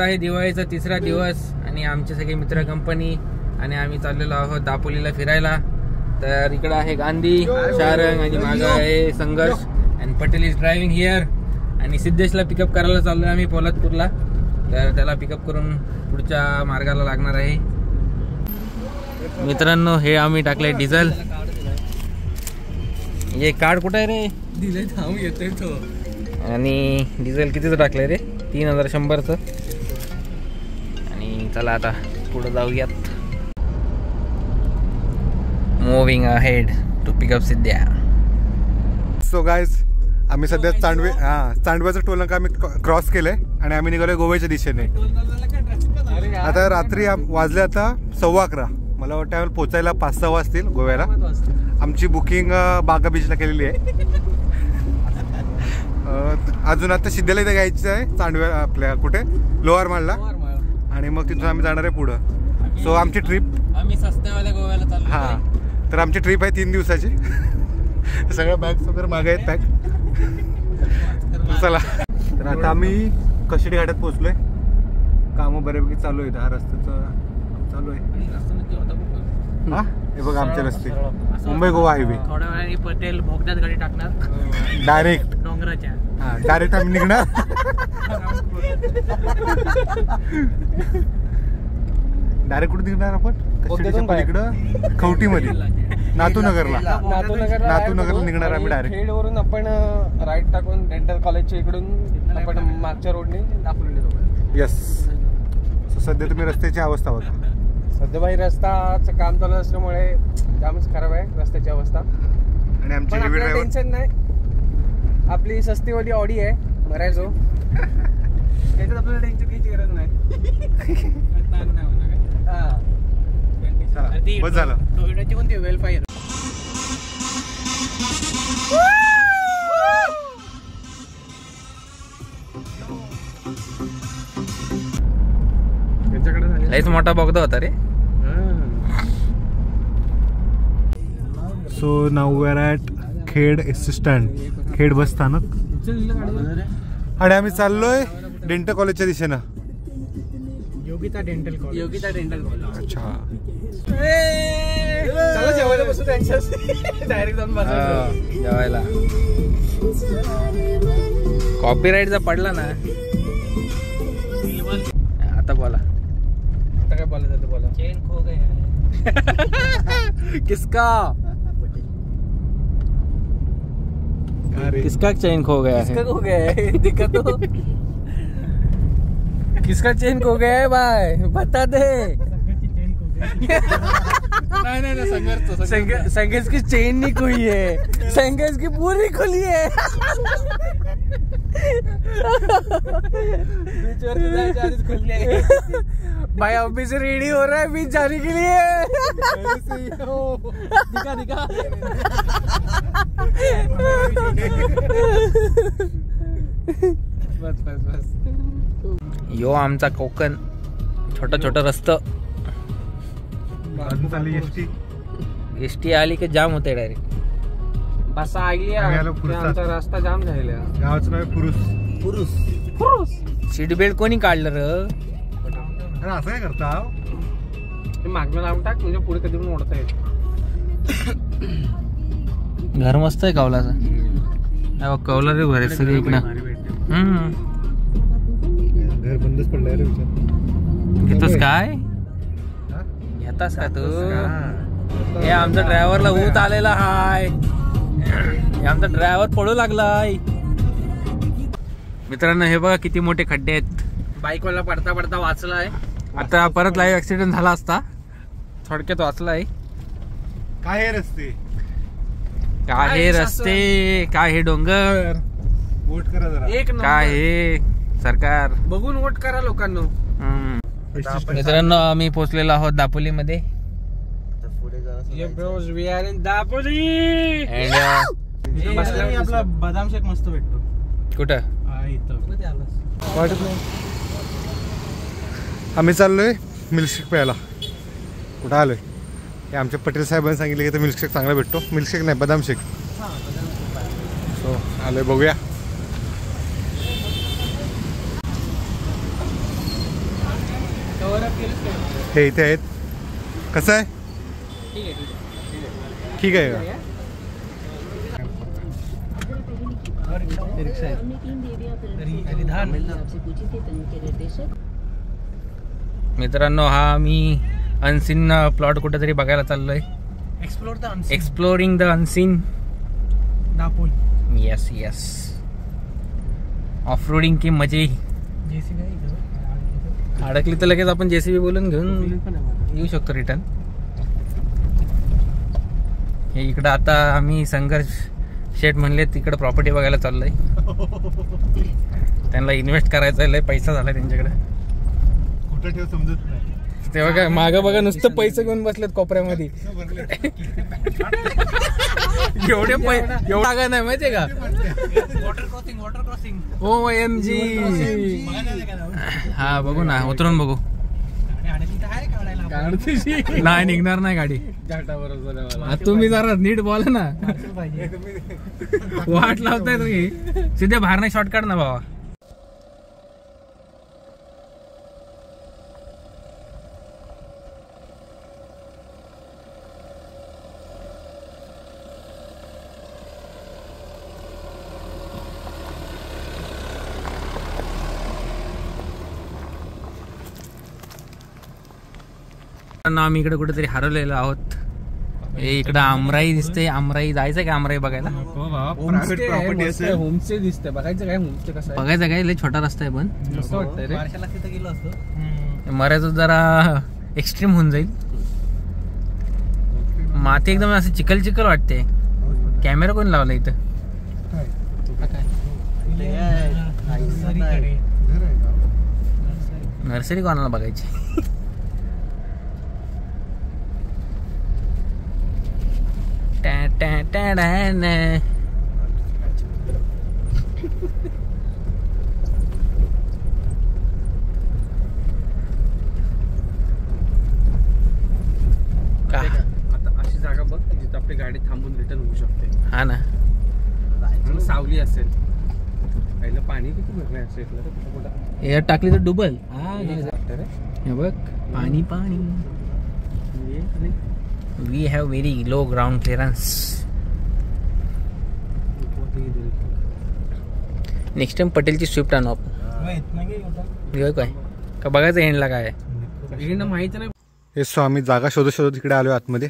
आहे दिवाळीचा तिसरा दिवस आणि आमचे सगळे मित्र कंपनी आणि आम्ही चाललेलो आहोत दापोलीला फिरायला. तर इकडे आहे गांधी, शारंग आणि मागं आहे संघर्ष आणि पटेल इज ड्रायव्हिंग हिअर. आणि सिद्धेशला पिकअप करायला चाललोय आम्ही पोलादपूरला. तर त्याला पिकअप करून पुढच्या मार्गाला लागणार आहे. मित्रांनो हे आम्ही टाकले डिझेल. हे कार्ड कुठे आहे रे? दिले थांब येतोय तो. आणि डिझेल कितीचं टाकलंय रे? 3100चं. आणि चला आता पुढे जाऊयात. मूव्हिंग अहेड टू पिकअप सिद्ध्या. सो गाईज आम्ही सध्या चांडव्याचं टोल नाका आम्ही क्रॉस केलंय आणि आम्ही निघालोय गोव्याच्या दिशेने. आता रात्री वाजले आता 11:15. मला वाटतं आम्हाला पोचायला 5-6 वाजतील गोव्याला. आमची बुकिंग बागा बीचला केलेली आहे. अजून आता सिद्धेला इथे घ्यायचं आहे चांडव्या आपल्या कुठे लोअर मालला आणि मग तिथून आम्ही जाणार आहे पुढं. सो आमची ट्रिप आम्ही सस्त्यावाल्या गोव्याला चाललो. हां तर आमची ट्रिप आहे 3 दिवसाची. सगळ्या बॅग्स वगैरे मागे आहेत पॅक. चला तर आता आम्ही कशिडी घाटात पोहोचलोय. कामं बऱ्यापैकी चालू आहेत. हा रस्त्याचं चालू आहे. हा हे बघा आमचे रस्ते मुंबई गोवा हायवे. थोड्या वेळाने पटेल भोगद्यात गाडी टाकणार डायरेक्ट डोंगराच्या. हा डायरेक्ट आम्ही निघणार. डायरेक्ट कुठे निघणार आपण? इकडं खवटीमध्ये नातूनगरला निघणार आम्ही डायरेक्ट. खेडवरून आपण राईट टाकून डेंटल कॉलेजच्या इकडून आपण मागच्या रोडने दाखवले. येस. सध्या तुम्ही रस्त्याची अवस्था होता. सध्या बाई रस्ताचं काम चालू असल्यामुळे जामच खराब आहे रस्त्याची अवस्था. आणि आमची टेन्शन नाही. आपली सस्तीवाली ऑडी आहे भरायचो. त्याच्यात आपल्याला टेन्शन घ्यायची गरज नाही. बस झालं. टोयोटाची कोणती वेलफायर. लयच मोठा बोगदा होता रे. So now we are at Khed stand, Khed bus स्थानक. आणि आम्ही चाललोय डेंटल कॉलेजच्या दिशेनं. Yogita dental college. अच्छा चला जेवायला बसू त्यांच्याशी. डायरेक्ट जाऊन बसायचं जेवायला. कॉपीराईटचा पडला ना. आता बोला. आता काय बोलायचं ते बोला. चेन खो गया. किसका किसका चेन खो गया है? किसका खो गया है? दिक्कत तो किसका चेन खो गया है भाई बता दे. नहीं संघर्ष की चेन नहीं खुली है, संघर्ष की पूरी खुली है. भाई अभी से रेडी हो रहा है बीच जाने के लिए. दिखा बस. यो आमचा कोकण. छोटा रस्ता. एसटी आली की जाम होते डायरेक्ट. बस आली आमचा रस्ता जाम झालेला. गावाचं नाव पुरुष. सीट बेल्ट कोणी काढलं र? असं काय करता? मागणं लावून टाक म्हणजे पुढे कधी पण ओढता येत. घर मस्त आहे कौलाचं. कौला रे घर सगळे इकडं. घर बंदच पडलंय रे. घेतोस काय? घेतास का तू? हे आमचा ड्रायव्हरला ऊत आलेला हाय. हे आमचा ड्रायव्हर पडू लागलाय. मित्रांनो हे बघा किती मोठे खड्डे आहेत. बाईकवाला पडता वाचलाय. आता परत लाईव्ह ऍक्सिडेंट झाला असता. थोडक्यात वाचलाय. काय हे रस्ते, काय हे डोंगर. वोट करा जरा. काय हे सरकार. बघून वोट करा लोकांना. मित्रांनो आम्ही पोहोचलेलो आहोत दापोलीमध्ये. We are in Dapoli. आपला बदाम शेक मस्त भेटतो. कुठं? वाटत नाही. आम्ही चाललोय मिल्कशेक प्यायला. कुठं आलोय? हे आमच्या पटेल साहेबांनी सांगितलं की मिल्कशेक चांगला भेटतो. मिल्कशेक नाही बदाम शेक. सो आलोय बघूया. हे इथे आहेत. कसं आहे? ठीक आहे का? मित्रांनो, हा मी अनसीन प्लॉट कुठेतरी बघायला चाललोय. Exploring the unseen Dapoli. Yes yes. Off roading की मजे. अडकली तर लगेच आपण JCB बोलून घेऊन येऊ शकतो रिटर्न. हे इकडं आता आम्ही संघर्ष शेट म्हणले तिकडे प्रॉपर्टी बघायला चाललोय. त्यांना इन्व्हेस्ट करायचा लय पैसा झालाय त्यांच्याकडे. कुठं ठेव समजत नाही. तेव्हा काय मागं बघा नुसतं पैसे घेऊन बसलेत कोपऱ्यामध्ये. एवढे एवढा जागा नाही माहितीये का? Water crossing. OMG. हा बघू ना, उतरून बघू. नाही निघणार नाही गाडी. तुम्ही जरा नीट बोला ना. वाट लावताय तुम्ही. सीधे बाहेर नाही शॉर्टकट ना बाबा. आम्ही इकडे कुठेतरी हरवलेलो आहोत. इकडे आमराई दिसते. आमराई जायचं का? आमराई बघायला होमस्टे दिसते. बघायचं काय होमस्टे कसं? बघायचं काय? लय छोटा रस्ता आहे पण मस्त वाटतंय रे. मरायचं जरा एक्स्ट्रीम होऊन जाईल. माती एकदम असं चिखल चिखल वाटते. कॅमेरा कोणी लावला इथं? नर्सरी कोणाला बघायची? अशी जागा बघ जिथे आपली गाडी थांबून रिटर्न होऊ शकते. हा ना. सावली असेल. पहिलं पाणी किती भरलंय असेल. एअर टाकली तर डुबल. हे बघ पाणी पाणी. We have very low ground clearance. Next time पटेलची स्विफ्ट आणू आपण. काय का बघायचं एंडला काय आहे माहिती नाही. हे सो आम्ही जागा शोधत शोधत इकडे आलो आतमध्ये.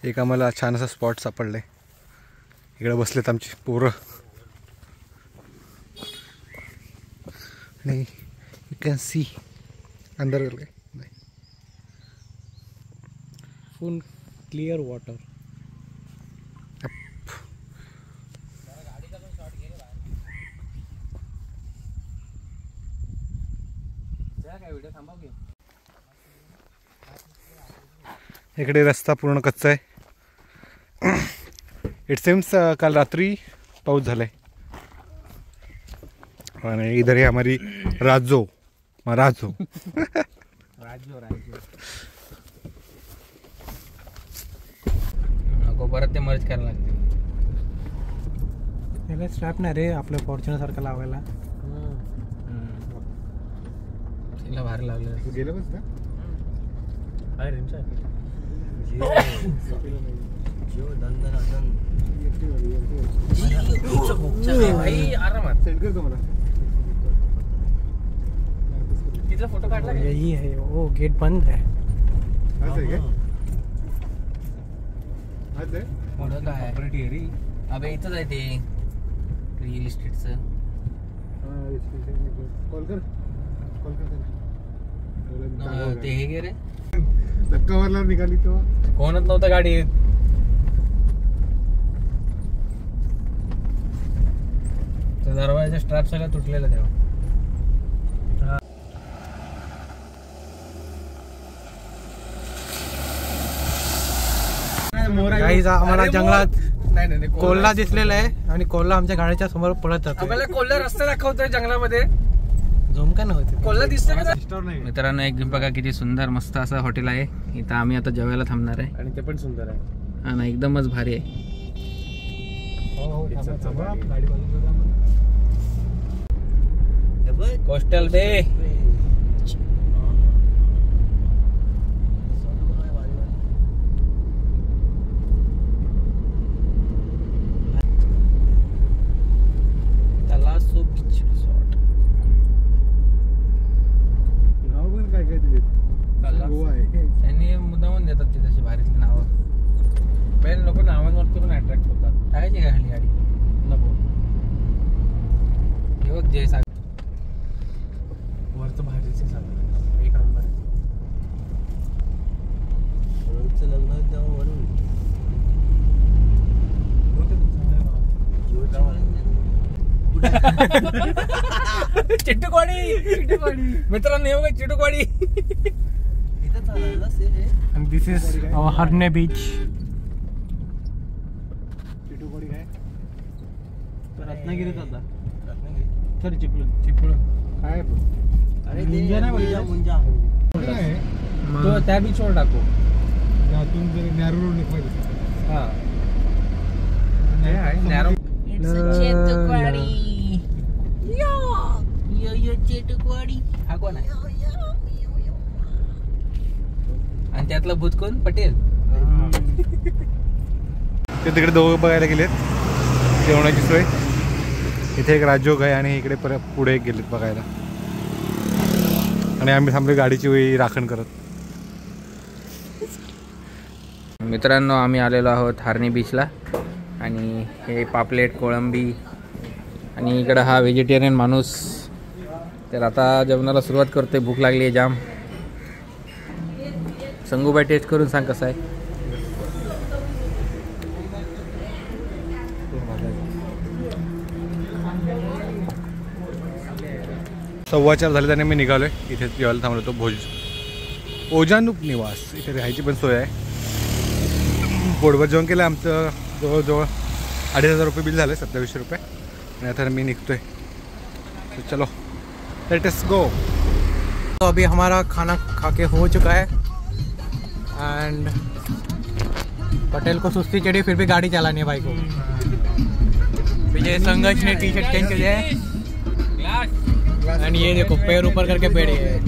एक आम्हाला छान असा स्पॉट सापडलाय. इकडे बसलेत आमची पोरं. नाही यू कॅन सी अंदर नाही. फुल क्लिअर वॉटर. इकडे रस्ता पूर्ण कच्चा आहे. इट सीम्स काल रात्री पाऊस झालाय. आणि इधर है हमारी राजो. नको परत ते मर्ज करायला लागते. त्याला स्ट्रॅप नाही रे आपल्या फॉर्च्युनर सारखं लावायला. तिला भारी लागलं. गेलं बस का? आरामात सेंड करतो मला. तिथला फोटो काढला. यही है वो गेट बंद है. अबे इथंच आहे ते रिअल इस्टेटचं. ते हे गे रे धक्कावरला निघाली तेव्हा कोणच नव्हतं गाडीत. दरवाजाचा स्ट्रॅप सगळं तुटलेला तेव्हा. आम्हाला जंगलात कोल्हा दिसलेला आहे आणि कोल्हा आमच्या गाडीच्या समोर पळत जातो. आम्हाला कोल्हा रस्ता दाखवतोय जंगलामध्ये. झोम का नव्हते. कोल्हा दिसतोय का? मित्रांनो एक बघा किती सुंदर मस्त असं हॉटेल आहे. इथं आम्ही आता जेवायला थांबणार आहे. आणि ते पण सुंदर आहे. हा ना एकदमच भारी आहे. कोस्टल बे. भारीतली नावं. पहिले लोक नावांवरती पण अट्रॅक्ट होतात. टाकायची का खाली गाडी? नको हे बघ जय सागर. वरचं भारीच आहे सगळं एक नंबर. चिट्टूकवाडी मित्रांनो, हे बघा चिट्टूकवाडी. And this is our Harne beach. चिटूकोडी काय? रत्नागिरीत आता. सॉरी चिपळूण काय अरे मुंजा नाही बोलला. तो त्या बीचवर टाकू. त्यातून जर नॅरो रोड निघायचं. हा नॅरो. चिटुकवाडी. हा कोण आहे? आणि त्यातला भूत कोण? पटेल. ते तिकडे दोघं बघायला गेलेत जेवणाची सोय. इथे एक राजयोग आहे आणि इकडे परत पुढे एक गेलेत बघायला. आणि आम्ही थांबले गाडीची वेळी राखण करत. मित्रांनो, आम्ही आलेलो आहोत हार्नी बीचला. आणि हे पापलेट, कोळंबी आणि इकडं हा व्हेजिटेरियन माणूस. तर आता जेवणाला सुरुवात करतोय. भूक लागली आहे जाम. संगूबाई, टेस्ट करून सांग कसं आहे. सव्वाचार झाले त्याने मी निघालोय. इथे जेवायला थांबलो होतो ओजानुक निवास. इथे राहायची पण सोय आहे. पोटभर जेवण केलं. आमचं जवळजवळ 2,500 रुपये बिल झालं, 2700 रुपये. आणि आता मी निघतोय. तो चलो लेट अस गो. तो अभी हमारा खाना खा के हो चुका है एंड पटेल को सुस्ती चढ़ी, फिर भी गाड़ी चलानी है भाई को. विजय संघर्ष ने टी शर्ट चेंज किया है एंड ये देखो पैर ऊपर करके बैठ गए.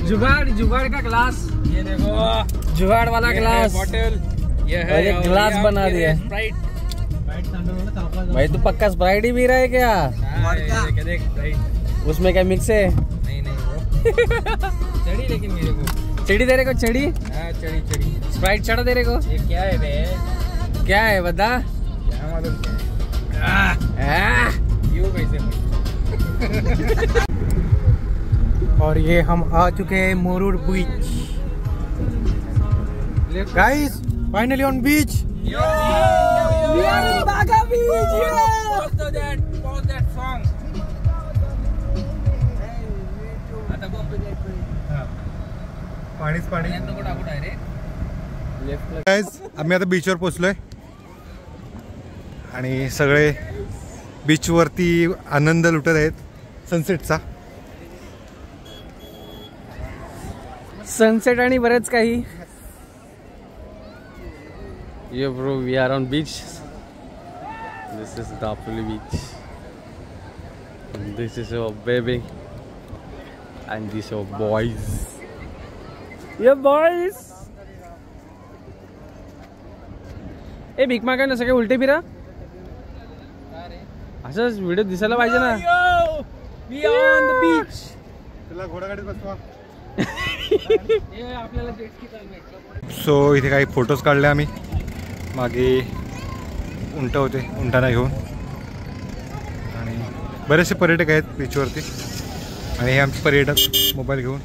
जुगाड़ का ग्लास. ये देखो जुगाड़ वाला ग्लास. बॉटल. ये है एक ग्लास बना दिया. भाई तू पक्का स्प्राइट ही पी रहा है क्या? देख उसमें क्या मिक्स है? नहीं चढ़ी, लेकिन मेरे को चढ़ी दे रे को चढ़ी. हाँ चढ़ी. स्प्राइट चढ़ा दे रे को. ये क्या है बे? क्या है बता. क्या मालूम क्या है? क्यों कैसे? और ये हम आ चुके हैं मोरूर beach. Guys finally on beach. We are in Baga Beach. Post that song. आता बोल. पाणीच पाणी. नको टाकू डायरेक्ट. गाईज, आम्ही आता बीचवर पोचलोय आणि सगळे बीचवरती आनंद लुटत आहेत सनसेटचा. सनसेट आणि बरेच काही. Yeah, bro, we are on beach. This is Dapoli beach. And this is our baby. And these are boys. ये बॉयज. ए भीक मागा ना, सगळे उलटे फिरा. असंच व्हिडिओ दिसायला पाहिजे ना. We are on the beach. त्याला घोडागाडीत बसवा. आपल्याला जेट स्की चालवायचं. सो इथे काही फोटोज काढले आम्ही. मागे उंट होते, उंटांना घेऊन. आणि बरेचसे पर्यटक आहेत बीचवरती. आणि हे आमचे पर्यटक मोबाईल घेऊन.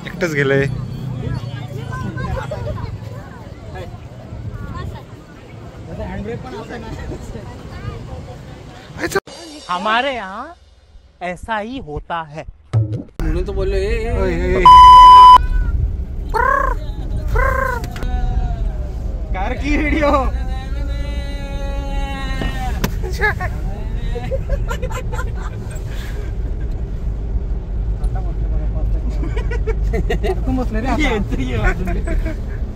एकटंच गेलंय. हमारे यहाँ ऐसा ही होता है. म्हणून तो बोललो कार की वीडियो.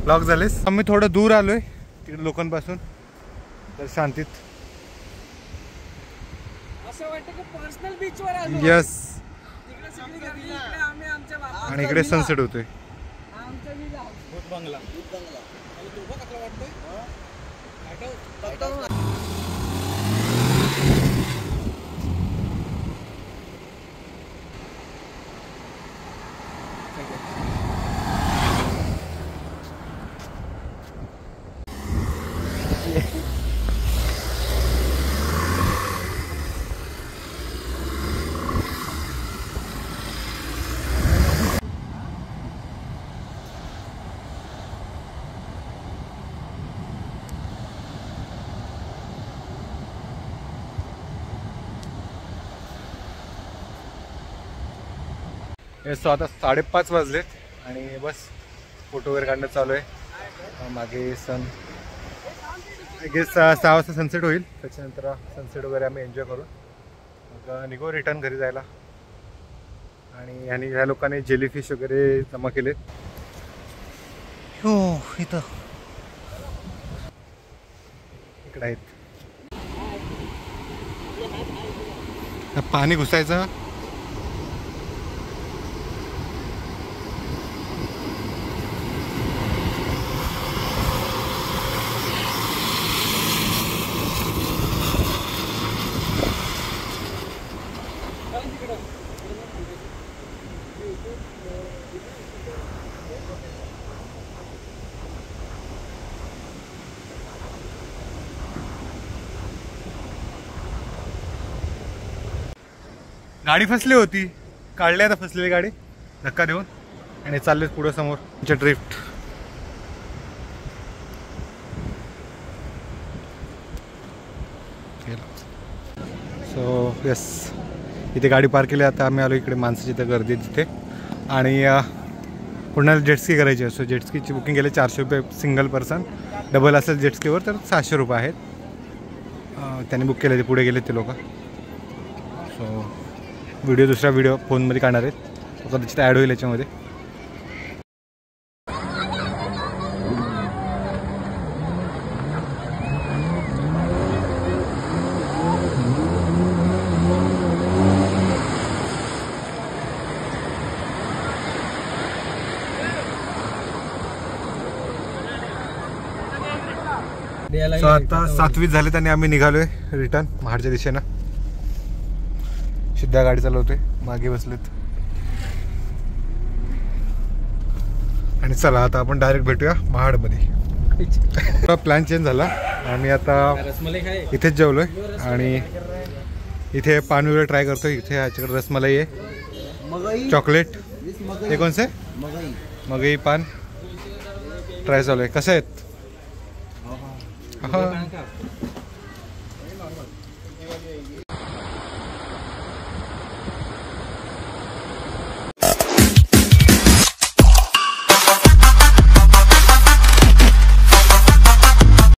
ब्लॉग झालेस. आम्ही थोडं दूर आलोय तिकडे लोकांपासून, तर शांतीत. असं वाटतं की पर्सनल बीच वर आलो. यस. तिकडे सगळी गर्दी, इकडे आम्ही आमच्या बापाचा आणि इकडे सनसेट होतोय. आमचा विला. भूत बंगला. सो आता 5:30 वाजलेत आणि बस फोटो वगैरे काढणं चालू आहे. मागे सन आय गेस 6 वाजता सनसेट होईल. त्याच्यानंतर सनसेट वगैरे आम्ही एन्जॉय करू मग निघू रिटर्न घरी जायला. आणि ह्या लोकांनी जेलीफिश वगैरे जमा केलेत. हो इथं इकडे आहेत. पाणी घुसायचं. गाडी फसली होती, काढली आता फसलेली गाडी धक्का देऊन आणि चाललेत पुढे समोर तुमच्या ड्रिफ्ट. सो यस इथे गाडी पार्क केली. आता आम्ही आलो इकडे माणसाची तर गर्दी तिथे. आणि पुण्याला जेटस्की करायची असो जेटस्कीची बुकिंग केली 400 रुपये सिंगल पर्सन. डबल असेल जेटस्कीवर तर 600 रुपये आहेत. त्यांनी बुक केले ते पुढे गेले ते लोक. सो दुसरा व्हिडिओ फोनमध्ये काढणार आहेत तो कदाचित ॲड होईल याच्यामध्ये. सो आता 7:20 झालेत आणि आम्ही निघालोय रिटर्न महाडच्या दिशेनं. सिद्धा गाडी चालवतोय, मागे बसलेत. आणि चला आता आपण डायरेक्ट भेटूया महाडमध्ये. प्लॅन चेंज झाला. आम्ही आता इथेच जेवलोय आणि इथे पान वगैरे ट्राय करतोय. इथे ह्याच्याकडे रसमलाई आहे, चॉकलेट. हे कोणसे मगई पान ट्राय चालू आहे. कसे आहेत?